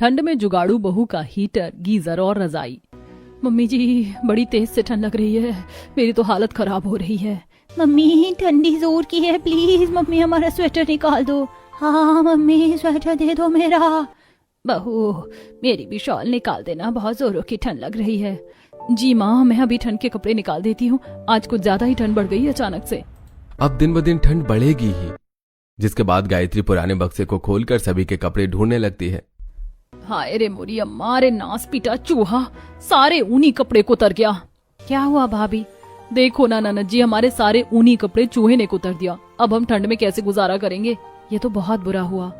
ठंड में जुगाड़ू बहू का हीटर, गीजर और रजाई। मम्मी जी बड़ी तेज से ठंड लग रही है, मेरी तो हालत खराब हो रही है। मम्मी ठंडी जोर की है, प्लीज मम्मी हमारा स्वेटर निकाल दो। हाँ मम्मी स्वेटर दे दो मेरा। बहू मेरी भी शॉल निकाल देना, बहुत जोरों की ठंड लग रही है। जी माँ, मैं अभी ठंड के कपड़े निकाल देती हूँ, आज कुछ ज्यादा ही ठंड बढ़ गई अचानक से। अब दिन ब दिन ठंड बढ़ेगी ही। जिसके बाद गायत्री पुराने बक्से को खोलकर सभी के कपड़े ढूंढने लगती है। हाय रे मोरी अम्मा, रे नास पीटा चूहा, सारे ऊनी कपड़े कुतर गया। क्या हुआ भाभी? देखो ना ननद जी, हमारे सारे ऊनी कपड़े चूहे ने कुतर दिया। अब हम ठंड में कैसे गुजारा करेंगे? ये तो बहुत बुरा हुआ।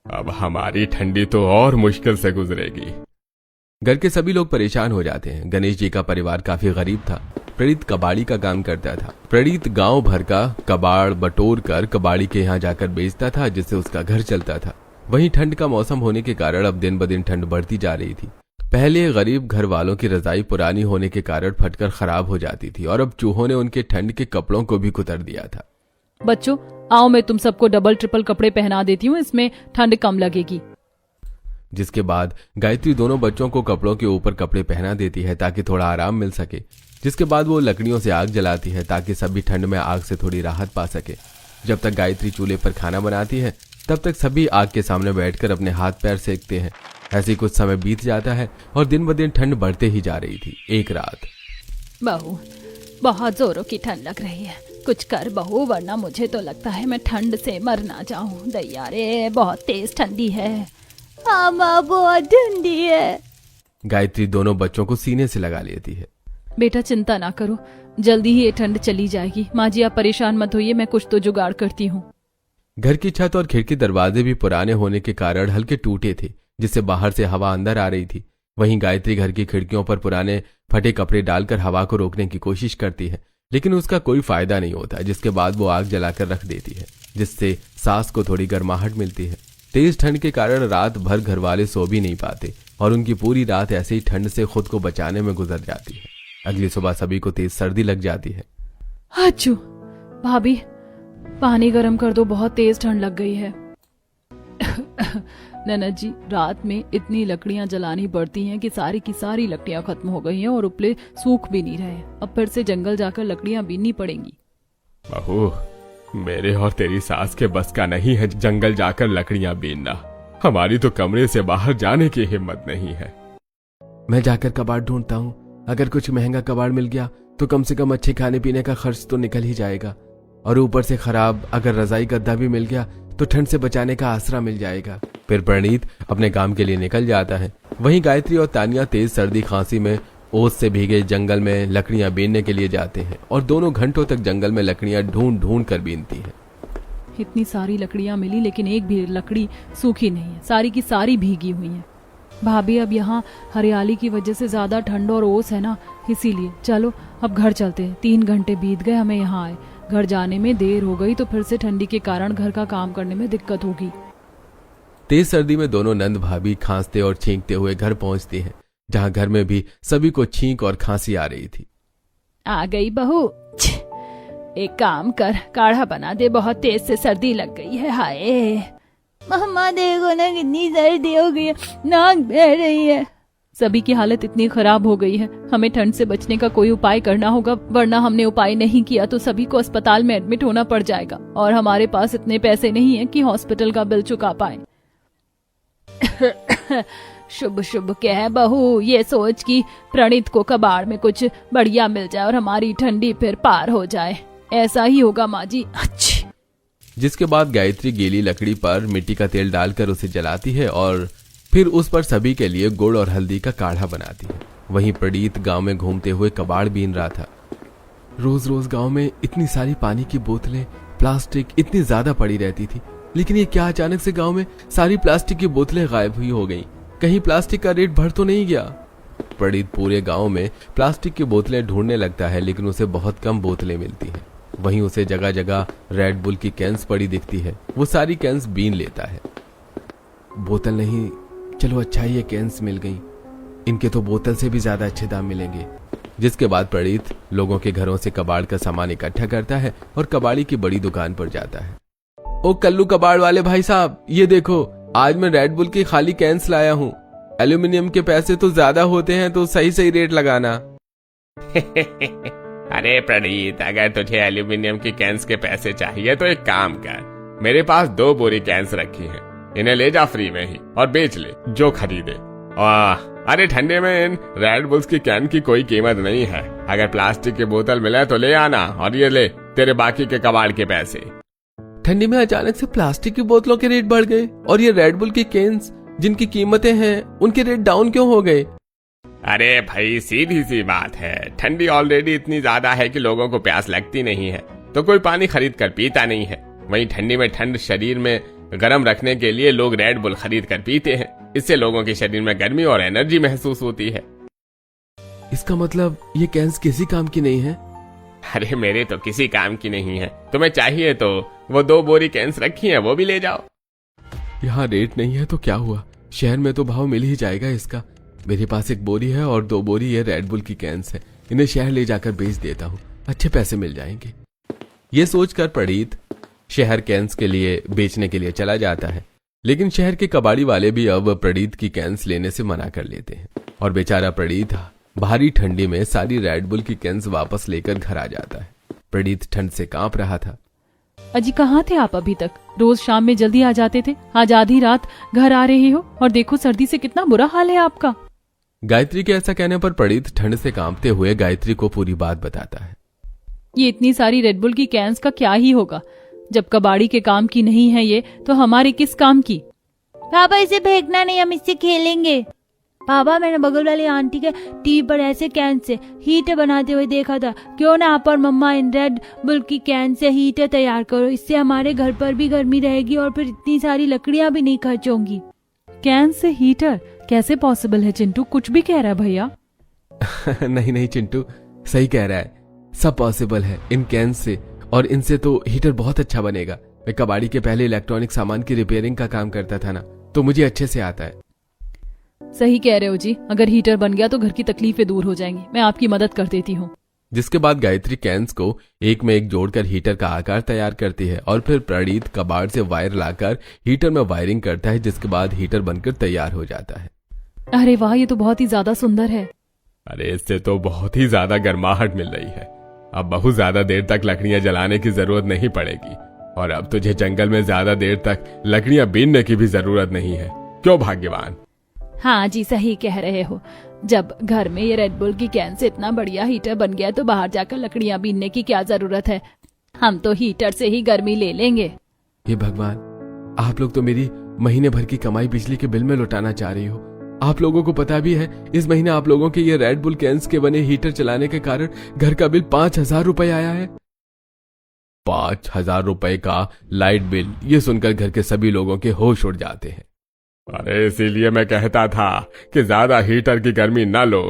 अब हमारी ठंडी तो और मुश्किल से गुजरेगी। घर के सभी लोग परेशान हो जाते हैं। गणेश जी का परिवार काफी गरीब था। प्रणीत कबाड़ी का काम करता था। प्रणीत गांव भर का कबाड़ बटोर कर कबाड़ी के यहाँ जाकर बेचता था, जिससे उसका घर चलता था। वहीं ठंड का मौसम होने के कारण अब दिन ब दिन ठंड बढ़ती जा रही थी। पहले गरीब घर वालों की रजाई पुरानी होने के कारण फटकर खराब हो जाती थी और अब चूहों ने उनके ठंड के कपड़ों को भी कुतर दिया था। बच्चों आओ, मैं तुम सबको डबल ट्रिपल कपड़े पहना देती हूँ, इसमें ठंड कम लगेगी। जिसके बाद गायत्री दोनों बच्चों को कपड़ों के ऊपर कपड़े पहना देती है ताकि थोड़ा आराम मिल सके। जिसके बाद वो लकड़ियों से आग जलाती है ताकि सभी ठंड में आग से थोड़ी राहत पा सके। जब तक गायत्री चूल्हे पर खाना बनाती है तब तक सभी आग के सामने बैठकर अपने हाथ पैर सेकते हैं। ऐसे कुछ समय बीत जाता है और दिन ब दिन ठंड बढ़ते ही जा रही थी। एक रात, बहू बहुत जोरों की ठंड लग रही है, कुछ कर बहू, वरना मुझे तो लगता है मैं ठंड से मर ना जाऊं। दैया रे, बहुत तेज ठंडी है। हाँ माँ, बहुत ठंडी है। गायत्री दोनों बच्चों को सीने से लगा लेती है। बेटा चिंता ना करो, जल्दी ही ये ठंड चली जाएगी। माँ जी आप परेशान मत होइए, मैं कुछ तो जुगाड़ करती हूँ। घर की छत और खिड़की दरवाजे भी पुराने होने के कारण हल्के टूटे थे, जिससे बाहर से हवा अंदर आ रही थी। वहीं गायत्री घर की खिड़कियों पर पुराने फटे कपड़े डालकर हवा को रोकने की कोशिश करती है, लेकिन उसका कोई फायदा नहीं होता। जिसके बाद वो आग जलाकर रख देती है, जिससे सांस को थोड़ी गर्माहट मिलती है। तेज ठंड के कारण रात भर घर वाले सो भी नहीं पाते और उनकी पूरी रात ऐसे ही ठंड से खुद को बचाने में गुजर जाती है। अगली सुबह सभी को तेज सर्दी लग जाती है। अच्छू भाभी पानी गर्म कर दो, बहुत तेज ठंड लग गई है। ननद जी रात में इतनी लकड़ियां जलानी पड़ती हैं कि सारी की सारी लकड़ियां खत्म हो गई हैं और उपले सूख भी नहीं रहे। अब फिर से जंगल जाकर लकड़ियां बीननी पड़ेंगी। बहू मेरे और तेरी सास के बस का नहीं है जंगल जाकर लकड़ियां बीनना। हमारी तो कमरे से बाहर जाने की हिम्मत नहीं है। मैं जाकर कबाड़ ढूंढता हूँ। अगर कुछ महंगा कबाड़ मिल गया तो कम से कम अच्छे खाने पीने का खर्च तो निकल ही जाएगा, और ऊपर से खराब अगर रजाई गद्दा भी मिल गया तो ठंड से बचाने का आसरा मिल जाएगा। फिर प्रणीत अपने काम के लिए निकल जाता है। वहीं गायत्री और तानिया तेज सर्दी खांसी में ओस से भीगे जंगल में लकड़ियां बीनने के लिए जाते हैं और दोनों घंटों तक जंगल में लकड़ियां ढूंढ ढूंढ कर बीनती हैं। इतनी सारी लकड़ियां मिली लेकिन एक भी लकड़ी सूखी नहीं है, सारी की सारी भीगी हुई हैं। भाभी अब यहाँ हरियाली की वजह से ज्यादा ठंड और ओस है ना, इसीलिए चलो अब घर चलते हैं। 3 घंटे बीत गए हमें यहाँ आए, घर जाने में देर हो गई तो फिर से ठंडी के कारण घर का काम करने में दिक्कत होगी। तेज सर्दी में दोनों नंद भाभी खांसते और छींकते हुए घर पहुंचती हैं, जहां घर में भी सभी को छींक और खांसी आ रही थी। आ गई बहू, एक काम कर काढ़ा बना दे, बहुत तेज से सर्दी लग गई है। हाय मम्मा देखो ना कितनी सर्दी हो गई है, नाक बह रही है। सभी की हालत इतनी खराब हो गई है, हमें ठंड से बचने का कोई उपाय करना होगा, वरना हमने उपाय नहीं किया तो सभी को अस्पताल में एडमिट होना पड़ जाएगा और हमारे पास इतने पैसे नहीं है कि हॉस्पिटल का बिल चुका पाए। शुभ शुभ कह बहू, ये सोच कि प्रणीत को कबाड़ में कुछ बढ़िया मिल जाए और हमारी ठंडी फिर पार हो जाए। ऐसा ही होगा माँ जी। अच्छी। जिसके बाद गायत्री गीली लकड़ी पर मिट्टी का तेल डालकर उसे जलाती है और फिर उस पर सभी के लिए गुड़ और हल्दी का काढ़ा बनाती है। वहीं प्रणीत गांव में घूमते हुए कबाड़ बीन रहा था। रोज रोज गांव में इतनी सारी पानी की बोतलें, प्लास्टिक इतनी ज्यादा पड़ी रहती थी, लेकिन ये क्या अचानक से गांव में सारी प्लास्टिक की बोतलें गायब हुई हो गईं? कहीं प्लास्टिक का रेट बढ़ तो नहीं गया? प्रणीत पूरे गांव में प्लास्टिक की बोतलें ढूंढने लगता है, लेकिन उसे बहुत कम बोतलें मिलती हैं। वहीं उसे जगह जगह रेड बुल की कैंस पड़ी दिखती है। वो सारी कैंस बीन लेता है। बोतल नहीं, चलो अच्छा ही ये कैंस मिल गई, इनके तो बोतल से भी ज्यादा अच्छे दाम मिलेंगे। जिसके बाद प्रणीत लोगों के घरों से कबाड़ का सामान इकट्ठा करता है और कबाड़ी की बड़ी दुकान पर जाता है। ओ कल्लू कबाड़ वाले भाई साहब, ये देखो आज मैं रेड बुल की खाली कैंस लाया हूँ। एल्यूमिनियम के पैसे तो ज्यादा होते हैं, तो सही सही रेट लगाना। अरे प्रणीत, अगर तुझे एल्यूमिनियम की कैंस के पैसे चाहिए तो एक काम कर, मेरे पास 2 बोरी कैंस रखी हैं, इन्हें ले जा फ्री में ही और बेच ले जो खरीदे। अरे ठंडे में इन रेड बुल्स की कैन की कोई कीमत नहीं है। अगर प्लास्टिक की बोतल मिले तो ले आना, और ये ले तेरे बाकी के कबाड़ के पैसे। ठंडी में अचानक से प्लास्टिक की बोतलों के रेट बढ़ गए और ये रेड बुल की कैंस जिनकी कीमतें हैं उनके रेट डाउन क्यों हो गए? अरे भाई, सीधी सी बात है, ठंडी ऑलरेडी इतनी ज्यादा है कि लोगों को प्यास लगती नहीं है, तो कोई पानी खरीद कर पीता नहीं है। वहीं ठंडी में ठंड शरीर में गर्म रखने के लिए लोग रेड बुल खरीद कर पीते हैं। इससे लोगों के शरीर में गर्मी और एनर्जी महसूस होती है। इसका मतलब ये कैंस किसी काम की नहीं है? अरे मेरे तो किसी काम की नहीं है, तुम्हें चाहिए तो वो 2 बोरी कैंस रखी हैं, वो भी ले जाओ। यहाँ रेट नहीं है तो क्या हुआ, शहर में तो भाव मिल ही जाएगा इसका। मेरे पास 1 बोरी है और 2 बोरी ये रेड बुल की कैंस है, इन्हें शहर ले जाकर बेच देता हूँ, अच्छे पैसे मिल जाएंगे। ये सोचकर प्रणीत शहर कैंस के लिए बेचने के लिए चला जाता है, लेकिन शहर के कबाड़ी वाले भी अब प्रणीत की कैंस लेने से मना कर लेते हैं और बेचारा प्रणीत भारी ठंडी में सारी रेड बुल की कैंस वापस लेकर घर आ जाता है। प्रणीत ठंड से कांप रहा था। अजी कहाँ थे आप अभी तक? रोज शाम में जल्दी आ जाते थे, आज आधी रात घर आ रहे हो और देखो सर्दी से कितना बुरा हाल है आपका। गायत्री के ऐसा कहने पर प्रणीत ठंड से कांपते हुए गायत्री को पूरी बात बताता है। ये इतनी सारी रेड बुल की कैंस का क्या ही होगा, जब कबाड़ी के काम की नहीं है ये, तो हमारे किस काम की? पापा इसे फेंकना नहीं, हम इससे खेलेंगे। पापा मैंने बगल वाली आंटी के टीवी पर ऐसे कैन से हीटर बनाते हुए देखा था, क्यों ना आप और मम्मा इन रेड बुल की कैन से हीटर तैयार करो, इससे हमारे घर पर भी गर्मी रहेगी और फिर इतनी सारी लकड़ियां भी नहीं खर्च होंगी। कैन से हीटर कैसे पॉसिबल है चिंटू? कुछ भी कह रहा है भैया। नहीं नहीं चिंटू, सही कह रहा है, सब पॉसिबल है इन कैन से, और इनसे तो हीटर बहुत अच्छा बनेगा। मैं कबाड़ी के पहले इलेक्ट्रॉनिक सामान की रिपेयरिंग का काम करता था ना, तो मुझे अच्छे से आता है। सही कह रहे हो जी, अगर हीटर बन गया तो घर की तकलीफें दूर हो जाएंगी, मैं आपकी मदद कर देती हूँ। जिसके बाद गायत्री कैंस को एक में एक जोड़कर हीटर का आकार तैयार करती है और फिर प्रणीत कबाड़ से वायर लाकर हीटर में वायरिंग करता है, जिसके बाद हीटर बनकर तैयार हो जाता है। अरे वाह, ये तो बहुत ही ज्यादा सुंदर है। अरे इससे तो बहुत ही ज्यादा गर्माहट मिल रही है, अब बहुत ज्यादा देर तक लकड़ियां जलाने की जरूरत नहीं पड़ेगी, और अब तुझे जंगल में ज्यादा देर तक लकड़ियां बीनने की भी जरूरत नहीं है। क्यों भाग्यवान? हाँ जी, सही कह रहे हो। जब घर में ये रेड बुल की कैन से इतना बढ़िया हीटर बन गया तो बाहर जाकर लकड़ियां बीनने की क्या जरूरत है, हम तो हीटर से ही गर्मी ले लेंगे। हे भगवान, आप लोग तो मेरी महीने भर की कमाई बिजली के बिल में लौटाना चाह रही हो। आप लोगों को पता भी है इस महीने आप लोगों के ये रेड बुल कैंस के बने हीटर चलाने के कारण घर का बिल 5,000 रुपए आया है। 5,000 रुपए का लाइट बिल, ये सुनकर घर के सभी लोगों के होश उड़ जाते हैं। अरे इसीलिए मैं कहता था कि ज्यादा हीटर की गर्मी न लो।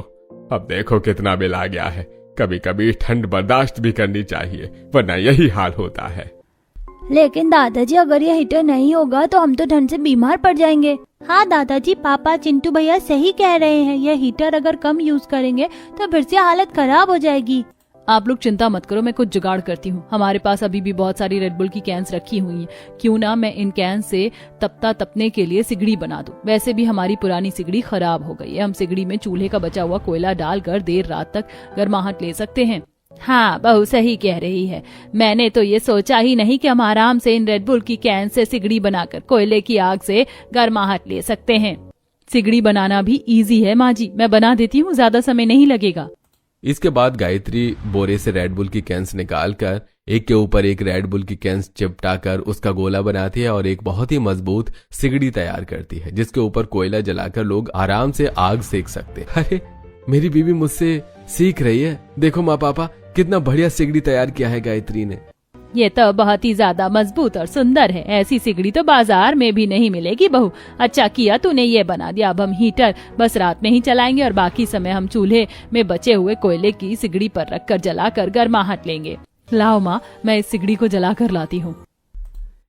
अब देखो कितना बिल आ गया है। कभी कभी ठंड बर्दाश्त भी करनी चाहिए, वरना यही हाल होता है। लेकिन दादाजी, अगर ये हीटर नहीं होगा तो हम तो ठंड से बीमार पड़ जाएंगे। हाँ दादाजी, पापा चिंटू भैया सही कह रहे हैं, यह हीटर अगर कम यूज करेंगे तो फिर से हालत खराब हो जाएगी। आप लोग चिंता मत करो, मैं कुछ जुगाड़ करती हूँ। हमारे पास अभी भी बहुत सारी रेड बुल की कैंस रखी हुई हैं, क्यों ना मैं इन कैन से तपने के लिए सिगड़ी बना दूं। वैसे भी हमारी पुरानी सिगड़ी खराब हो गई है, हम सिगड़ी में चूल्हे का बचा हुआ कोयला डालकर देर रात तक गर्माहट ले सकते हैं। हाँ बहू सही कह रही है, मैंने तो ये सोचा ही नहीं कि हम आराम से इन रेड बुल की कैन से सिगड़ी बनाकर कोयले की आग से गर्माहट ले सकते हैं। सिगड़ी बनाना भी इजी है माँ जी, मैं बना देती हूँ, ज्यादा समय नहीं लगेगा। इसके बाद गायत्री बोरे से रेड बुल की कैंस निकालकर एक के ऊपर एक रेड बुल की कैंस चिपटाकर उसका गोला बनाती है और एक बहुत ही मजबूत सिगड़ी तैयार करती है, जिसके ऊपर कोयला जलाकर लोग आराम से आग सेक सकते हैं। अरे मेरी बीवी मुझसे सीख रही है, देखो माँ पापा कितना बढ़िया सिगड़ी तैयार किया है गायत्री ने। ये तो बहुत ही ज्यादा मजबूत और सुंदर है, ऐसी सिगड़ी तो बाजार में भी नहीं मिलेगी बहू। अच्छा किया तूने ये बना दिया, अब हम हीटर बस रात में ही चलाएंगे और बाकी समय हम चूल्हे में बचे हुए कोयले की सिगड़ी पर रखकर जलाकर गर्माहट लेंगे। लाओ माँ, मैं इस सिगड़ी को जलाकर लाती हूँ।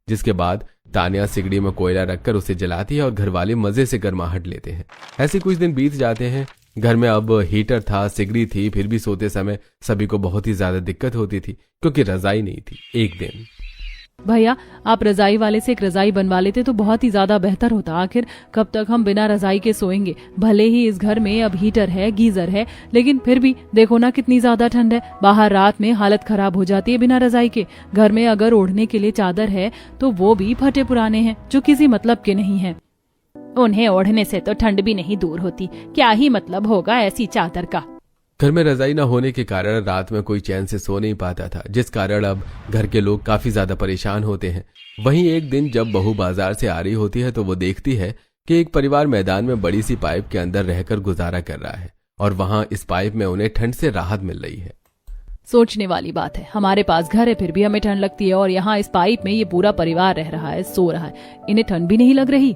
जिसके बाद तानिया सिगड़ी में कोयला रखकर उसे जलाती है और घर वाले मजे से गर्माहट लेते हैं। ऐसे कुछ दिन बीत जाते हैं। घर में अब हीटर था, सिगड़ी थी, फिर भी सोते समय सभी को बहुत ही ज्यादा दिक्कत होती थी क्योंकि रजाई नहीं थी। एक दिन भैया आप रजाई वाले से एक रजाई बनवा लेते तो बहुत ही ज्यादा बेहतर होता। आखिर कब तक हम बिना रजाई के सोएंगे। भले ही इस घर में अब हीटर है, गीजर है, लेकिन फिर भी देखो ना कितनी ज्यादा ठंड है। बाहर रात में हालत खराब हो जाती है बिना रजाई के। घर में अगर ओढ़ने के लिए चादर है तो वो भी फटे पुराने हैं जो किसी मतलब के नहीं है। उन्हें ओढ़ने से तो ठंड भी नहीं दूर होती, क्या ही मतलब होगा ऐसी चादर का। घर में रजाई न होने के कारण रात में कोई चैन से सो नहीं पाता था, जिस कारण अब घर के लोग काफी ज्यादा परेशान होते हैं। वहीं एक दिन जब बहू बाजार से आ रही होती है तो वो देखती है कि एक परिवार मैदान में बड़ी सी पाइप के अंदर रहकर गुजारा कर रहा है और वहां इस पाइप में उन्हें ठंड से राहत मिल रही है। सोचने वाली बात है, हमारे पास घर है फिर भी हमें ठंड लगती है और यहाँ इस पाइप में ये पूरा परिवार रह रहा है, सो रहा है, इन्हें ठंड भी नहीं लग रही।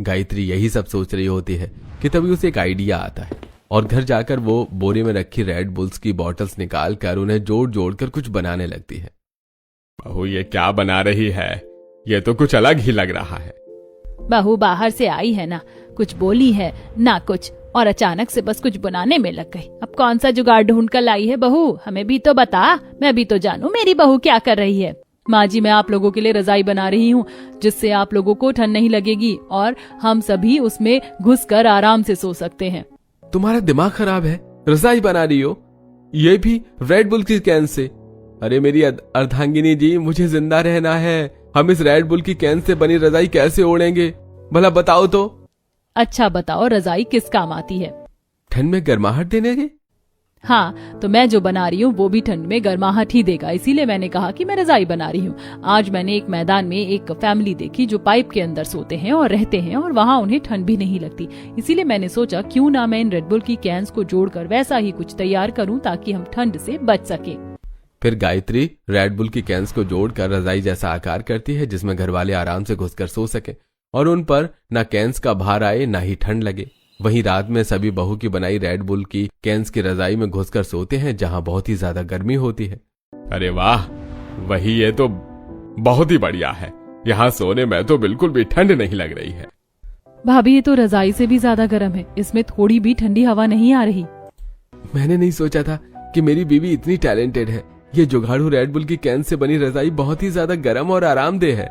गायत्री यही सब सोच रही होती है कि तभी उसे एक आइडिया आता है और घर जाकर वो बोरे में रखी रेड बुल्स की बॉटल्स निकाल कर उन्हें जोड़ जोड़ कर कुछ बनाने लगती है। बहू ये क्या बना रही है? ये तो कुछ अलग ही लग रहा है। बहू बाहर से आई है ना, कुछ बोली है ना कुछ, और अचानक से बस कुछ बनाने में लग गई। अब कौन सा जुगाड़ ढूंढ कर लाई है बहू? हमें भी तो बता, मैं भी तो जानूं मेरी बहू क्या कर रही है। माँ जी मैं आप लोगों के लिए रजाई बना रही हूँ जिससे आप लोगों को ठंड नहीं लगेगी और हम सभी उसमें घुसकर आराम से सो सकते हैं। तुम्हारा दिमाग खराब है? रजाई बना रही हो, ये भी रेड बुल की कैन से? अरे मेरी अर्धांगिनी जी, मुझे जिंदा रहना है। हम इस रेड बुल की कैन से बनी रजाई कैसे ओढ़ेंगे भला बताओ तो। अच्छा बताओ, रजाई किस काम आती है? ठंड में गर्माहट देने के? हाँ, तो मैं जो बना रही हूँ वो भी ठंड में गर्माहट ही देगा, इसीलिए मैंने कहा कि मैं रजाई बना रही हूँ। आज मैंने एक मैदान में एक फैमिली देखी जो पाइप के अंदर सोते हैं और रहते हैं और वहाँ उन्हें ठंड भी नहीं लगती। इसीलिए मैंने सोचा क्यों ना मैं इन रेड बुल की कैंस को जोड़कर वैसा ही कुछ तैयार करूँ ताकि हम ठंड से बच सके। फिर गायत्री रेड बुल की कैंस को जोड़कर रजाई जैसा आकार करती है जिसमें घर वाले आराम से घुसकर सो सके और उन पर न कैंस का भार आए न ही ठंड लगे। वहीं रात में सभी बहू की बनाई रेड बुल की कैंस की रजाई में घुसकर सोते हैं जहां बहुत ही ज्यादा गर्मी होती है। अरे वाह, वही ये तो बहुत ही बढ़िया है। यहाँ सोने में तो बिल्कुल भी ठंड नहीं लग रही है। भाभी ये तो रजाई से भी ज्यादा गर्म है, इसमें थोड़ी भी ठंडी हवा नहीं आ रही। मैंने नहीं सोचा था कि मेरी बीवी इतनी टैलेंटेड है। ये जुगाड़ू रेड बुल की कैन से बनी रजाई बहुत ही ज्यादा गर्म और आरामदेह है।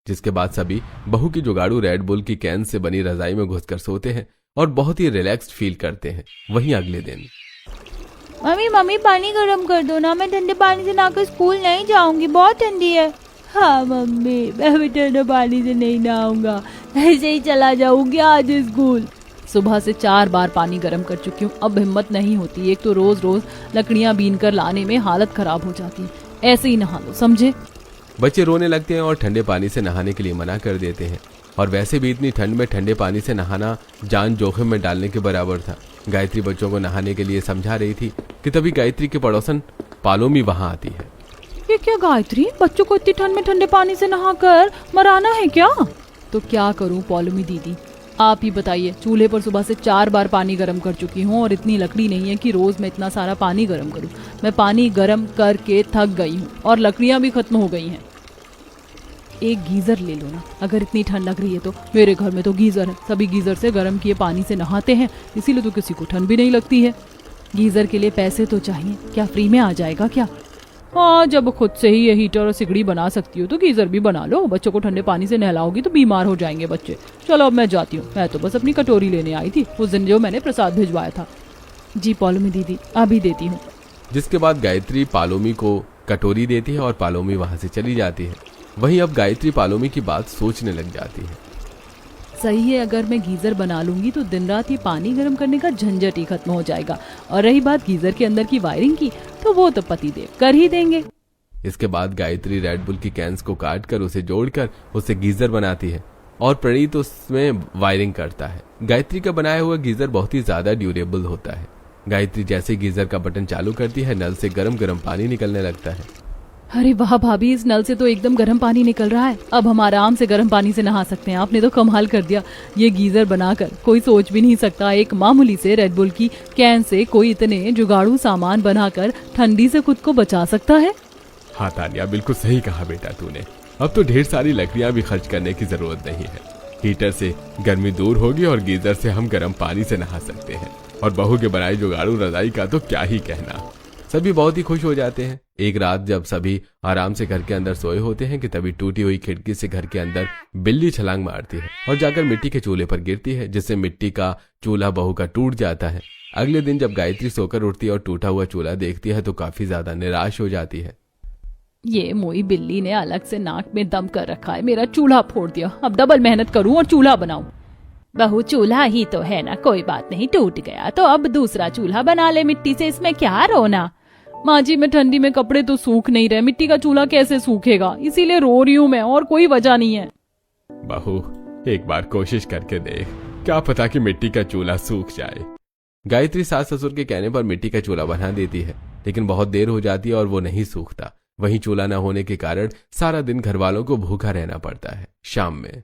जिसके बाद सभी बहू की जुगाड़ू रेड बुल की कैन से बनी रजाई में घुसकर सोते हैं और बहुत ही रिलैक्स्ड फील करते हैं। वहीं अगले दिन मम्मी पानी गर्म कर दो ना, मैं ठंडे पानी से नहाकर स्कूल नहीं जाऊंगी, बहुत ठंडी है। हाँ मम्मी, मैं भी ठंडे पानी से नहीं नहाऊंगा, ऐसे ही चला जाऊंगी आज स्कूल। सुबह से 4 बार पानी गर्म कर चुकी हूँ, अब हिम्मत नहीं होती। एक तो रोज रोज लकड़ियाँ बीन कर लाने में हालत खराब हो जाती है। ऐसे ही नहा लो, समझे? बच्चे रोने लगते हैं और ठंडे पानी से नहाने के लिए मना कर देते हैं। और वैसे भी इतनी ठंड में ठंडे पानी से नहाना जान जोखिम में डालने के बराबर था। गायत्री बच्चों को नहाने के लिए समझा रही थी कि तभी गायत्री के पड़ोसन पालोमी वहां आती है। ये क्या गायत्री, बच्चों को इतनी ठंड में ठंडे पानी से नहाकर मराना है क्या? तो क्या करूं पौलमी दीदी, आप ही बताइए। चूल्हे पर सुबह से 4 बार पानी गर्म कर चुकी हूँ और इतनी लकड़ी नहीं है कि रोज मैं इतना सारा पानी गर्म करूँ। मैं पानी गर्म करके थक गई हूँ और लकड़ियाँ भी खत्म हो गई हैं। एक गीजर ले लो ना, अगर इतनी ठंड लग रही है तो। मेरे घर में तो गीजर है, सभी गीजर से गर्म किए पानी से नहाते हैं, इसीलिए तो किसी को ठंड भी नहीं लगती है। गीजर के लिए पैसे तो चाहिए, क्या फ्री में आ जाएगा क्या? हाँ, जब खुद से ही ये हीटर और सिगड़ी बना सकती हो तो गीजर भी बना लो। बच्चों को ठंडे पानी से नहलाओगी तो बीमार हो जाएंगे बच्चे। चलो अब मैं जाती हूँ, मैं तो बस अपनी कटोरी लेने आई थी उस दिन जो मैंने प्रसाद भिजवाया था। जी पौलमी दीदी, अभी देती हूँ। जिसके बाद गायत्री पालोमी को कटोरी देती है और पालोमी वहां से चली जाती है। वहीं अब गायत्री पालोमी की बात सोचने लग जाती है। सही है, अगर मैं गीजर बना लूंगी तो दिन रात ये पानी गर्म करने का झंझट ही खत्म हो जाएगा। और रही बात गीजर के अंदर की वायरिंग की, तो वो तो पतिदेव कर ही देंगे। इसके बाद गायत्री रेड बुल की कैंस को काट कर उसे जोड़कर उसे गीजर बनाती है और प्रणीत उसमें वायरिंग करता है। गायत्री का बनाया हुआ गीजर बहुत ही ज्यादा ड्यूरेबल होता है। गायत्री जैसे गीजर का बटन चालू करती है, नल से गरम गरम पानी निकलने लगता है। अरे वाह भाभी, इस नल से तो एकदम गर्म पानी निकल रहा है। अब हम आराम से गर्म पानी से नहा सकते हैं। आपने तो कमाल कर दिया। ये गीजर बनाकर कोई सोच भी नहीं सकता एक मामूली से रेड बुल की कैन से कोई इतने जुगाड़ू सामान बनाकर ठंडी से खुद को बचा सकता है। हाँ तानिया, बिल्कुल सही कहा बेटा तूने। अब तो ढेर सारी लकड़ियाँ भी खर्च करने की जरूरत नहीं है। हीटर से गर्मी दूर होगी और गीजर से हम गर्म पानी से नहा सकते हैं। और बहू के बनाई जुगाड़ू रजाई का तो क्या ही कहना। सभी बहुत ही खुश हो जाते हैं। एक रात जब सभी आराम से घर के अंदर सोए होते हैं कि तभी टूटी हुई खिड़की से घर के अंदर बिल्ली छलांग मारती है और जाकर मिट्टी के चूल्हे पर गिरती है, जिससे मिट्टी का चूल्हा बहू का टूट जाता है। अगले दिन जब गायत्री सोकर उठती है और टूटा हुआ चूल्हा देखती है तो काफी ज्यादा निराश हो जाती है। ये मोई बिल्ली ने अलग से नाक में दम कर रखा है, मेरा चूल्हा फोड़ दिया। अब डबल मेहनत करूं और चूल्हा बनाऊं। बहू चूल्हा ही तो है ना, कोई बात नहीं, टूट गया तो अब दूसरा चूल्हा बना ले मिट्टी से, इसमें क्या रोना। माँ जी, मैं ठंडी में कपड़े तो सूख नहीं रहे, मिट्टी का चूल्हा कैसे सूखेगा, इसीलिए रो रही हूँ मैं, और कोई वजह नहीं है। बहू एक बार कोशिश करके देख, क्या पता कि मिट्टी का चूल्हा सूख जाए। गायत्री सास ससुर के कहने पर मिट्टी का चूल्हा बना देती है, लेकिन बहुत देर हो जाती है और वो नहीं सूखता। वहीं चूल्हा न होने के कारण सारा दिन घर वालों को भूखा रहना पड़ता है। शाम में,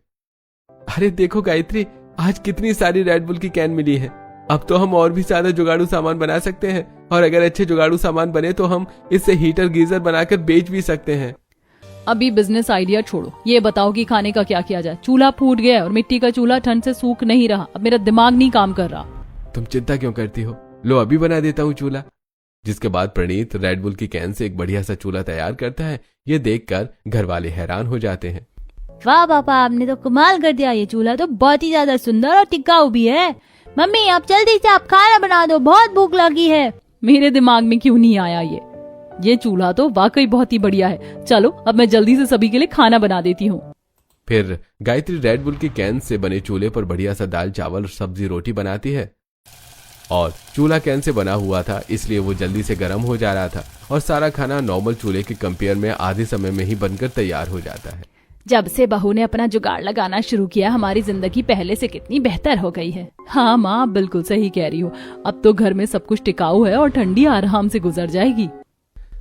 अरे देखो गायत्री, आज कितनी सारी रेड बुल की कैन मिली है। अब तो हम और भी ज्यादा जुगाड़ू सामान बना सकते हैं, और अगर अच्छे जुगाड़ू सामान बने तो हम इससे हीटर गीजर बनाकर बेच भी सकते हैं। अभी बिजनेस आइडिया छोड़ो, ये बताओ कि खाने का क्या किया जाए। चूल्हा फूट गया और मिट्टी का चूल्हा ठंड से सूख नहीं रहा, अब मेरा दिमाग नहीं काम कर रहा। तुम चिंता क्यों करती हो, लो अभी बना देता हूँ चूल्हा। जिसके बाद प्रणीत रेड बुल की कैन से एक बढ़िया सा चूल्हा तैयार करता है। ये देखकर घर वाले हैरान हो जाते हैं। वाह पापा, आपने तो कमाल कर दिया, ये चूल्हा तो बहुत ही ज्यादा सुंदर और टिकाऊ भी है। मम्मी आप जल्दी से आप खाना बना दो, बहुत भूख लगी है। मेरे दिमाग में क्यों नहीं आया ये चूल्हा तो वाकई बहुत ही बढ़िया है। चलो अब मैं जल्दी से सभी के लिए खाना बना देती हूँ। फिर गायत्री रेड बुल की कैन से बने चूल्हे पर बढ़िया सा दाल चावल सब्जी रोटी बनाती है, और चूल्हा कैन से बना हुआ था इसलिए वो जल्दी से गर्म हो जा रहा था, और सारा खाना नॉर्मल चूल्हे के कंपेयर में आधे समय में ही बनकर तैयार हो जाता है। जब से बहू ने अपना जुगाड़ लगाना शुरू किया, हमारी जिंदगी पहले से कितनी बेहतर हो गई है। हाँ माँ, आप बिल्कुल सही कह रही हो। अब तो घर में सब कुछ टिकाऊ है और ठंडी आराम से गुजर जाएगी।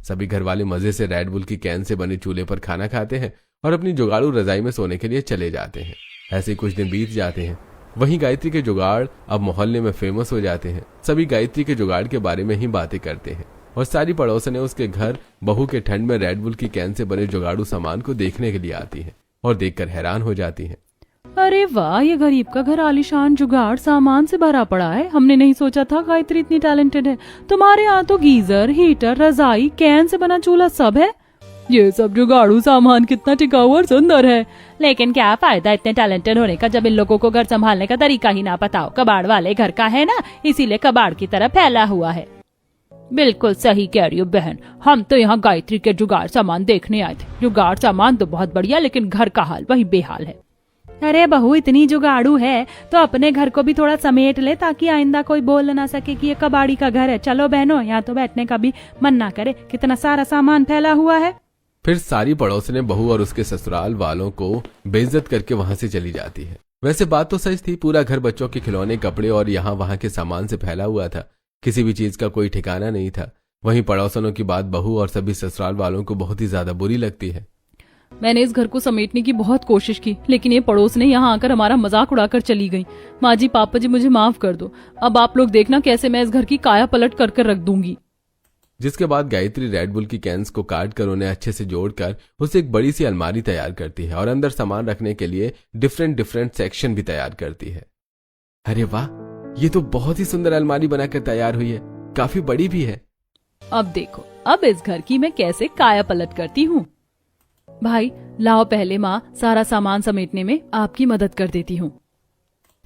सभी घर वाले मजे से रेड बुल की कैन से बने चूल्हे पर खाना खाते हैं और अपनी जुगाड़ू रजाई में सोने के लिए चले जाते हैं। ऐसे कुछ दिन बीत जाते हैं। वहीं गायत्री के जुगाड़ अब मोहल्ले में फेमस हो जाते हैं। सभी गायत्री के जुगाड़ के बारे में ही बातें करते हैं, और सारी पड़ोसनें उसके घर बहू के ठंड में रेड बुल की कैन से बने जुगाड़ू सामान को देखने के लिए आती हैं और देखकर हैरान हो जाती हैं। अरे वाह, ये गरीब का घर आलीशान जुगाड़ सामान से भरा पड़ा है। हमने नहीं सोचा था गायत्री इतनी टैलेंटेड है। तुम्हारे यहाँ तो गीजर, हीटर, रजाई, कैन से बना चूल्हा सब है। ये सब जुगाड़ू सामान कितना टिकाऊ और सुंदर है। लेकिन क्या फायदा इतने टैलेंटेड होने का जब इन लोगों को घर संभालने का तरीका ही ना पता हो। कबाड़ वाले घर का है ना, इसीलिए कबाड़ की तरह फैला हुआ है। बिल्कुल सही कह रही हो बहन, हम तो यहाँ गायत्री के जुगाड़ सामान देखने आए थे। जुगाड़ सामान तो बहुत बढ़िया, लेकिन घर का हाल वही बेहाल है। अरे बहू, इतनी जुगाड़ू है तो अपने घर को भी थोड़ा समेट ले, ताकि आइंदा कोई बोल ना सके कि ये कबाड़ी का घर है। चलो बहनों, यहाँ तो बैठने का भी मन ना करे, कितना सारा सामान फैला हुआ है। फिर सारी पड़ोसनें बहू और उसके ससुराल वालों को बेइज्जत करके वहां से चली जाती है। वैसे बात तो सच थी, पूरा घर बच्चों के खिलौने, कपड़े और यहाँ वहां के सामान से फैला हुआ था। किसी भी चीज का कोई ठिकाना नहीं था। वहीं पड़ोसनों की बात बहू और सभी ससुराल वालों को बहुत ही ज्यादा बुरी लगती है। मैंने इस घर को समेटने की बहुत कोशिश की, लेकिन ये पड़ोस ने यहाँ आकर हमारा मजाक उड़ाकर चली गई। माँ जी, पापा जी, मुझे माफ कर दो। अब आप लोग देखना कैसे मैं इस घर की काया पलट कर रख दूंगी। जिसके बाद गायत्री रेड बुल की कैंस को काट कर उन्हें अच्छे से जोड़कर उसे एक बड़ी सी अलमारी तैयार करती है और अंदर सामान रखने के लिए डिफरेंट सेक्शन भी तैयार करती है। अरे वाह, ये तो बहुत ही सुंदर अलमारी बनाकर तैयार हुई है, काफी बड़ी भी है। अब देखो, अब इस घर की मैं कैसे काया पलट करती हूँ। भाई लाओ, पहले माँ सारा सामान समेटने में आपकी मदद कर देती हूँ।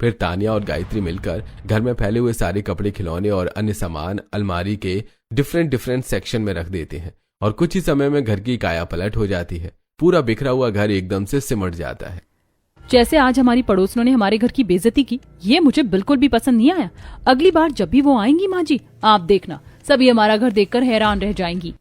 फिर तानिया और गायत्री मिलकर घर में फैले हुए सारे कपड़े, खिलौने और अन्य सामान अलमारी के डिफरेंट सेक्शन में रख देते हैं, और कुछ ही समय में घर की काया पलट हो जाती है। पूरा बिखरा हुआ घर एकदम से सिमट जाता है। जैसे आज हमारी पड़ोसनों ने हमारे घर की बेइज्जती की, ये मुझे बिल्कुल भी पसंद नहीं आया। अगली बार जब भी वो आएंगी माँ जी, आप देखना सभी हमारा घर देखकर हैरान रह जाएंगी।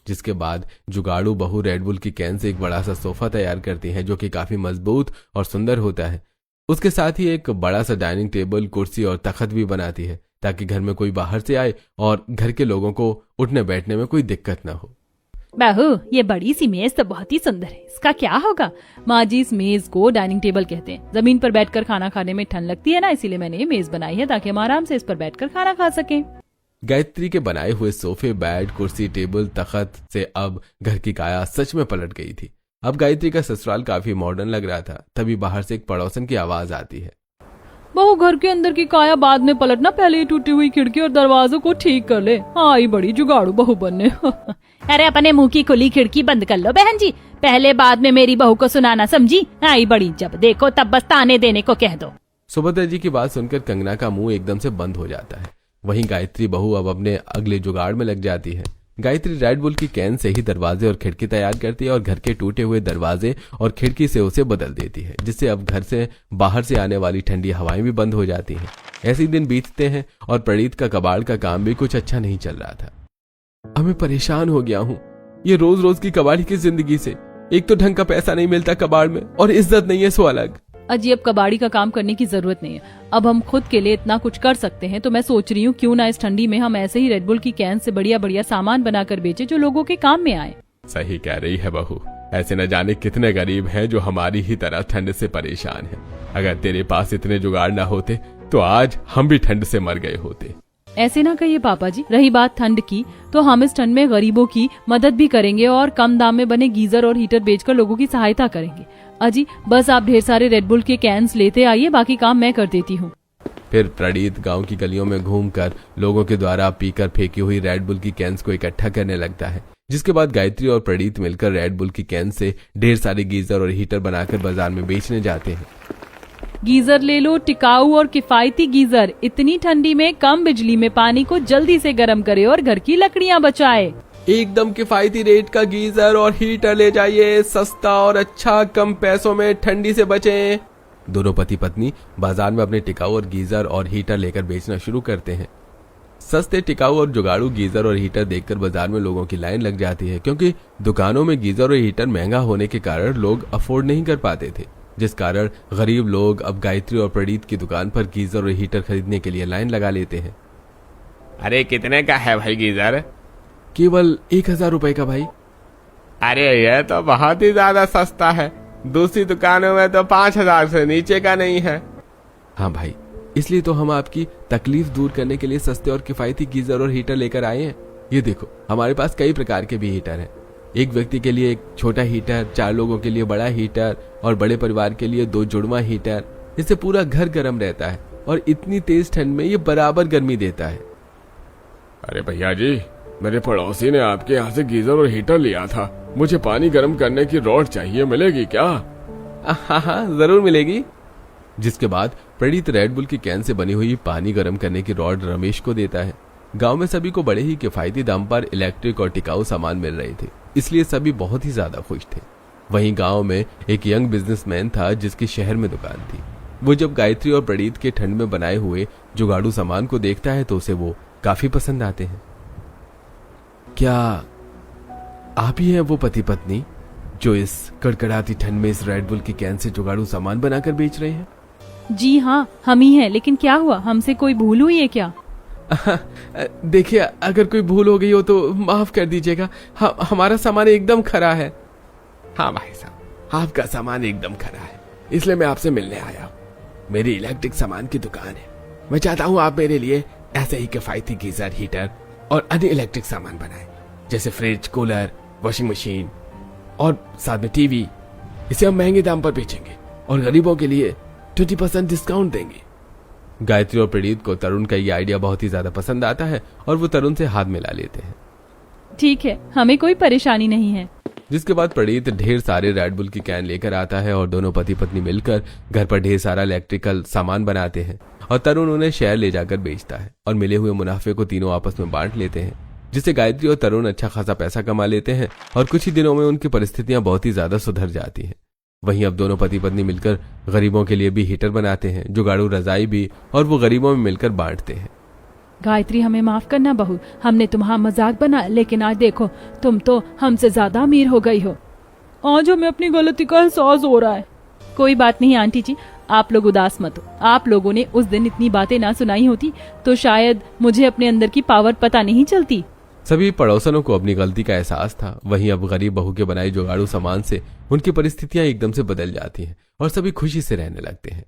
जिसके बाद जुगाड़ू बहू रेड बुल की कैन से एक बड़ा सा सोफा तैयार करती है, जो कि काफी मजबूत और सुंदर होता है। उसके साथ ही एक बड़ा सा डाइनिंग टेबल, कुर्सी और तख्त भी बनाती है, ताकि घर में कोई बाहर से आए और घर के लोगों को उठने बैठने में कोई दिक्कत ना हो। बहू, ये बड़ी सी मेज तो बहुत ही सुंदर है, इसका क्या होगा? माँ जी, इस मेज को डाइनिंग टेबल कहते हैं। जमीन पर बैठकर खाना खाने में ठंड लगती है ना, इसीलिए मैंने ये मेज बनाई है ताकि हम आराम से इस पर बैठकर खाना खा सकें। गायत्री के बनाए हुए सोफे, बेड, कुर्सी, टेबल, तख्त से अब घर की काया सच में पलट गई थी। अब गायत्री का ससुराल काफी मॉडर्न लग रहा था। तभी बाहर से एक पड़ोसन की आवाज आती है। बहू, घर के अंदर की काया बाद में पलटना, पहले टूटी हुई खिड़की और दरवाजों को ठीक कर ले। आई बड़ी जुगाड़ू बहू बनने। अरे अपने मुंह की खुली खिड़की बंद कर लो बहन जी, पहले बाद में मेरी बहू को सुनाना, समझी? आई बड़ी जब देखो तब बस ताने देने को कह दो। सुभद्रा जी की बात सुनकर कंगना का मुंह एकदम से बंद हो जाता है। वहीं गायत्री बहू अब अपने अगले जुगाड़ में लग जाती है। गायत्री रेड बुल की कैन से ही दरवाजे और खिड़की तैयार करती है और घर के टूटे हुए दरवाजे और खिड़की से उसे बदल देती है, जिससे अब घर से बाहर से आने वाली ठंडी हवाएं भी बंद हो जाती हैं। ऐसे ही दिन बीतते हैं और प्रणीत का कबाड़ का काम भी कुछ अच्छा नहीं चल रहा था। अब मैं परेशान हो गया हूँ ये रोज रोज की कबाड़ी की जिंदगी से। एक तो ढंग का पैसा नहीं मिलता कबाड़ में और इज्जत नहीं है सो अलग। अजी अब कबाड़ी का काम करने की जरूरत नहीं है, अब हम खुद के लिए इतना कुछ कर सकते हैं। तो मैं सोच रही हूँ क्यों ना इस ठंडी में हम ऐसे ही रेड बुल की कैन से बढ़िया बढ़िया सामान बनाकर बेचे जो लोगों के काम में आए। सही कह रही है बहू, ऐसे न जाने कितने गरीब हैं जो हमारी ही तरह ठंड से परेशान हैं। अगर तेरे पास इतने जुगाड़ न होते तो आज हम भी ठंड से मर गए होते। ऐसे ना कहिए पापा जी। रही बात ठंड की, तो हम इस ठंड में गरीबों की मदद भी करेंगे और कम दाम में बने गीजर और हीटर बेचकर लोगों की सहायता करेंगे। अजी बस आप ढेर सारे रेड बुल के कैंस लेते आइए, बाकी काम मैं कर देती हूँ। फिर प्रणीत गांव की गलियों में घूमकर लोगों के द्वारा पीकर फेंकी हुई रेड बुल की कैंस को इकट्ठा करने लगता है, जिसके बाद गायत्री और प्रणीत मिलकर रेड बुल की कैन से ढेर सारे गीजर और हीटर बनाकर बाजार में बेचने जाते हैं। गीजर ले लो, टिकाऊ और किफायती गीजर, इतनी ठंडी में कम बिजली में पानी को जल्दी से गर्म करे और घर की लकड़ियाँ बचाए। एकदम किफायती रेट का गीजर और हीटर ले जाइए, सस्ता और अच्छा, कम पैसों में ठंडी से बचें। दोनों पति पत्नी बाजार में अपने टिकाऊ और गीजर और हीटर लेकर बेचना शुरू करते हैं। सस्ते, टिकाऊ और जुगाड़ू गीजर और हीटर देखकर बाजार में लोगों की लाइन लग जाती है, क्योंकि दुकानों में गीजर और हीटर महंगा होने के कारण लोग अफोर्ड नहीं कर पाते थे, जिस कारण गरीब लोग अब गायत्री और प्रणीत की दुकान पर गीजर और हीटर खरीदने के लिए लाइन लगा लेते हैं। अरे कितने का है भाई गीजर? केवल 1000 रुपए का भाई। अरे यह तो बहुत ही ज्यादा सस्ता है, दूसरी दुकानों में तो 5000 से नीचे का नहीं है। हाँ भाई, इसलिए तो हम आपकी तकलीफ दूर करने के लिए सस्ते और किफायती गीजर और हीटर लेकर आए हैं। ये देखो, हमारे पास कई प्रकार के भी हीटर हैं। एक व्यक्ति के लिए एक छोटा हीटर, 4 लोगों के लिए बड़ा हीटर और बड़े परिवार के लिए 2 जुड़वा हीटर। इससे पूरा घर गर्म रहता है और इतनी तेज ठंड में ये बराबर गर्मी देता है। अरे भैया जी, मेरे पड़ोसी ने आपके यहाँ से गीजर और हीटर लिया था, मुझे पानी गर्म करने की रॉड चाहिए, मिलेगी क्या? हाँ, जरूर मिलेगी। जिसके बाद प्रणीत रेड बुल की कैन से बनी हुई पानी गर्म करने की रॉड रमेश को देता है। गांव में सभी को बड़े ही किफायती दाम पर इलेक्ट्रिक और टिकाऊ सामान मिल रहे थे, इसलिए सभी बहुत ही ज्यादा खुश थे। वहीं गांव में एक यंग बिजनेसमैन था जिसकी शहर में दुकान थी। वो जब गायत्री और प्रणीत के ठंड में बनाए हुए जुगाड़ू सामान को देखता है तो उसे वो काफी पसंद आते हैं। क्या आप ही हैं वो पति पत्नी जो इस कड़कड़ाती ठंड में इस रेड बुल की कैन से जुगाड़ू सामान बनाकर बेच रहे हैं? जी हाँ, हम ही हैं। लेकिन क्या हुआ, हमसे कोई भूल हुई है क्या? देखिए, अगर कोई भूल हो गई हो तो माफ कर दीजिएगा। हमारा सामान एकदम खरा है। हाँ भाई साहब, आपका सामान एकदम खरा है, इसलिए मैं आपसे मिलने आया हूँ। मेरी इलेक्ट्रिक सामान की दुकान है, मैं चाहता हूँ आप मेरे लिए ऐसे ही किफायती गीजर, हीटर और अन्य इलेक्ट्रिक सामान बनाएं, जैसे फ्रिज, कूलर, वॉशिंग मशीन और साथ में टीवी। इसे हम महंगे दाम पर बेचेंगे और गरीबों के लिए 20% डिस्काउंट देंगे। गायत्री और प्रणीत को तरुण का ये आइडिया बहुत ही ज्यादा पसंद आता है और वो तरुण से हाथ मिला लेते हैं। ठीक है, हमें कोई परेशानी नहीं है। जिसके बाद प्रणीत ढेर सारे रेड बुल की कैन लेकर आता है और दोनों पति पत्नी मिलकर घर पर ढेर सारा इलेक्ट्रिकल सामान बनाते हैं और तरुण उन्हें शहर ले जाकर बेचता है और मिले हुए मुनाफे को तीनों आपस में बांट लेते हैं, जिससे गायत्री और तरुण अच्छा खासा पैसा कमा लेते हैं और कुछ ही दिनों में उनकी परिस्थितियां बहुत ही ज्यादा सुधर जाती हैं। वहीं अब दोनों पति पत्नी मिलकर गरीबों के लिए भी हीटर बनाते हैं, जुगाड़ू रजाई भी, और वो गरीबों में मिलकर बांटते हैं। गायत्री, हमें माफ करना बहू, हमने तुम्हारा मजाक बनाया, लेकिन आज देखो तुम तो हमसे ज्यादा अमीर हो गई हो। आज हमें अपनी गलती का एहसास हो रहा है। कोई बात नहीं आंटी जी, आप लोग उदास मत हो। आप लोगों ने उस दिन इतनी बातें ना सुनाई होती तो शायद मुझे अपने अंदर की पावर पता नहीं चलती। सभी पड़ोसनों को अपनी गलती का एहसास था। वहीं अब गरीब बहू के बनाए जुगाड़ू सामान से उनकी परिस्थितियां एकदम से बदल जाती हैं और सभी खुशी से रहने लगते हैं।